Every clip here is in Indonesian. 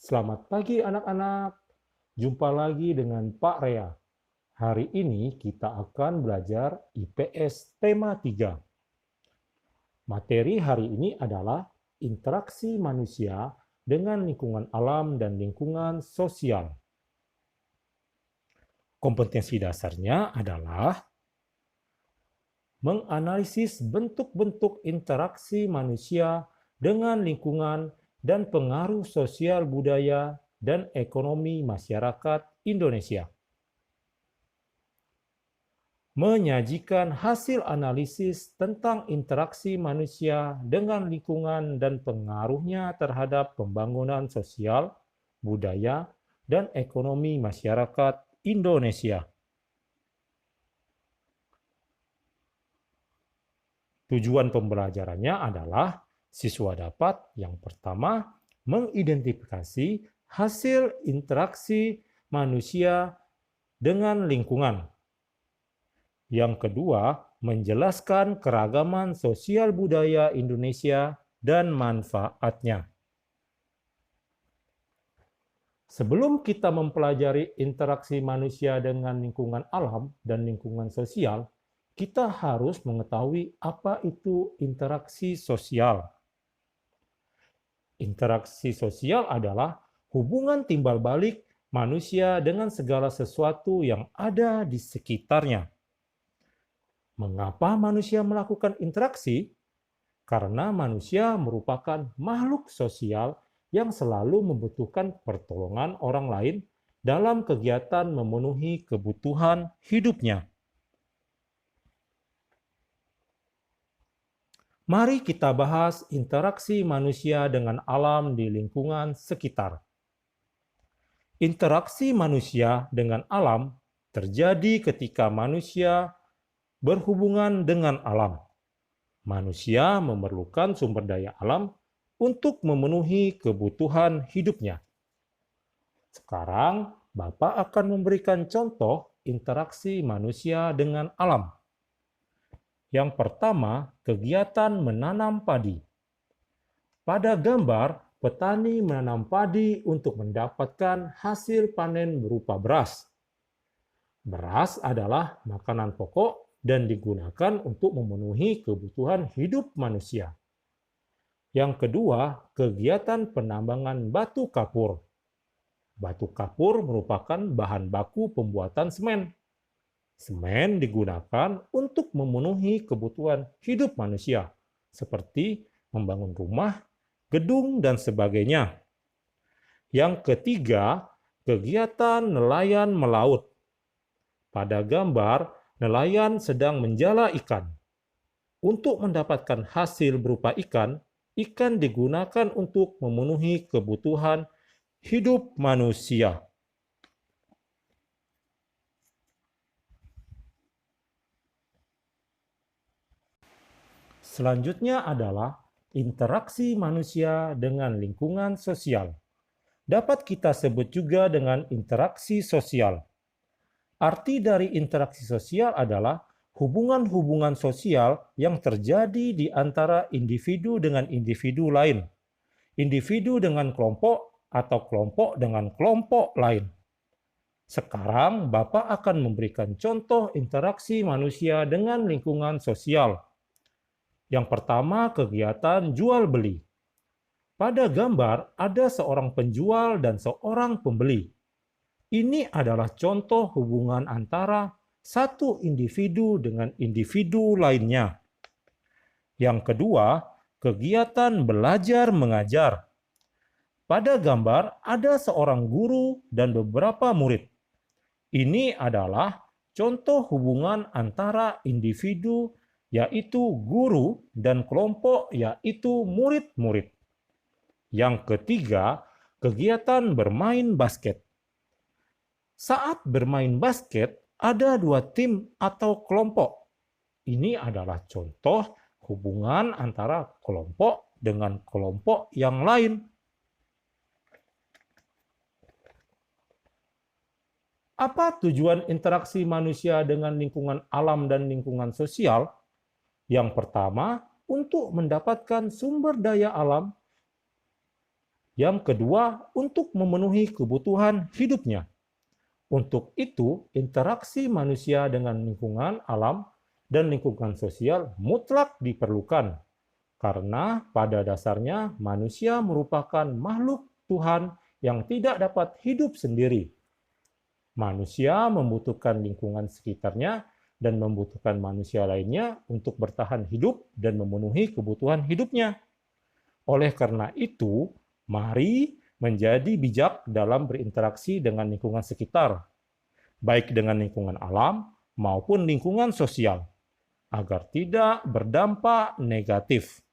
Selamat pagi anak-anak, jumpa lagi dengan Pak Rea. Hari ini kita akan belajar IPS tema 3. Materi hari ini adalah interaksi manusia dengan lingkungan alam dan lingkungan sosial. Kompetensi dasarnya adalah menganalisis bentuk-bentuk interaksi manusia dengan lingkungan dan pengaruh sosial budaya dan ekonomi masyarakat Indonesia. Menyajikan hasil analisis tentang interaksi manusia dengan lingkungan dan pengaruhnya terhadap pembangunan sosial, budaya, dan ekonomi masyarakat Indonesia. Tujuan pembelajarannya adalah siswa dapat yang pertama mengidentifikasi hasil interaksi manusia dengan lingkungan. Yang kedua, menjelaskan keragaman sosial budaya Indonesia dan manfaatnya. Sebelum kita mempelajari interaksi manusia dengan lingkungan alam dan lingkungan sosial, kita harus mengetahui apa itu interaksi sosial. Interaksi sosial adalah hubungan timbal balik manusia dengan segala sesuatu yang ada di sekitarnya. Mengapa manusia melakukan interaksi? Karena manusia merupakan makhluk sosial yang selalu membutuhkan pertolongan orang lain dalam kegiatan memenuhi kebutuhan hidupnya. Mari kita bahas interaksi manusia dengan alam di lingkungan sekitar. Interaksi manusia dengan alam terjadi ketika manusia berhubungan dengan alam. Manusia memerlukan sumber daya alam untuk memenuhi kebutuhan hidupnya. Sekarang, Bapak akan memberikan contoh interaksi manusia dengan alam. Yang pertama, kegiatan menanam padi. Pada gambar, petani menanam padi untuk mendapatkan hasil panen berupa beras. Beras adalah makanan pokok dan digunakan untuk memenuhi kebutuhan hidup manusia. Yang kedua, kegiatan penambangan batu kapur. Batu kapur merupakan bahan baku pembuatan semen. Semen digunakan untuk memenuhi kebutuhan hidup manusia, seperti membangun rumah, gedung, dan sebagainya. Yang ketiga, kegiatan nelayan melaut. Pada gambar, nelayan sedang menjala ikan. Untuk mendapatkan hasil berupa ikan, ikan digunakan untuk memenuhi kebutuhan hidup manusia. Selanjutnya adalah interaksi manusia dengan lingkungan sosial. Dapat kita sebut juga dengan interaksi sosial. Arti dari interaksi sosial adalah hubungan-hubungan sosial yang terjadi di antara individu dengan individu lain, individu dengan kelompok atau kelompok dengan kelompok lain. Sekarang Bapak akan memberikan contoh interaksi manusia dengan lingkungan sosial. Yang pertama, kegiatan jual-beli. Pada gambar, ada seorang penjual dan seorang pembeli. Ini adalah contoh hubungan antara satu individu dengan individu lainnya. Yang kedua, kegiatan belajar mengajar. Pada gambar, ada seorang guru dan beberapa murid. Ini adalah contoh hubungan antara individu, yaitu guru, dan kelompok, yaitu murid-murid. Yang ketiga, kegiatan bermain basket. Saat bermain basket, ada dua tim atau kelompok. Ini adalah contoh hubungan antara kelompok dengan kelompok yang lain. Apa tujuan interaksi manusia dengan lingkungan alam dan lingkungan sosial? Yang pertama, untuk mendapatkan sumber daya alam Yang kedua, untuk memenuhi kebutuhan hidupnya. Untuk itu, interaksi manusia dengan lingkungan alam dan lingkungan sosial mutlak diperlukan, karena pada dasarnya manusia merupakan makhluk Tuhan yang tidak dapat hidup sendiri. Manusia membutuhkan lingkungan sekitarnya dan membutuhkan manusia lainnya untuk bertahan hidup dan memenuhi kebutuhan hidupnya. Oleh karena itu, mari menjadi bijak dalam berinteraksi dengan lingkungan sekitar, baik dengan lingkungan alam maupun lingkungan sosial, agar tidak berdampak negatif.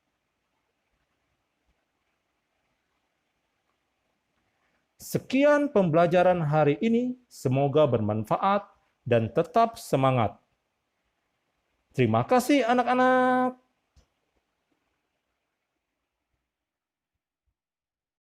Sekian pembelajaran hari ini, semoga bermanfaat dan tetap semangat. Terima kasih anak-anak.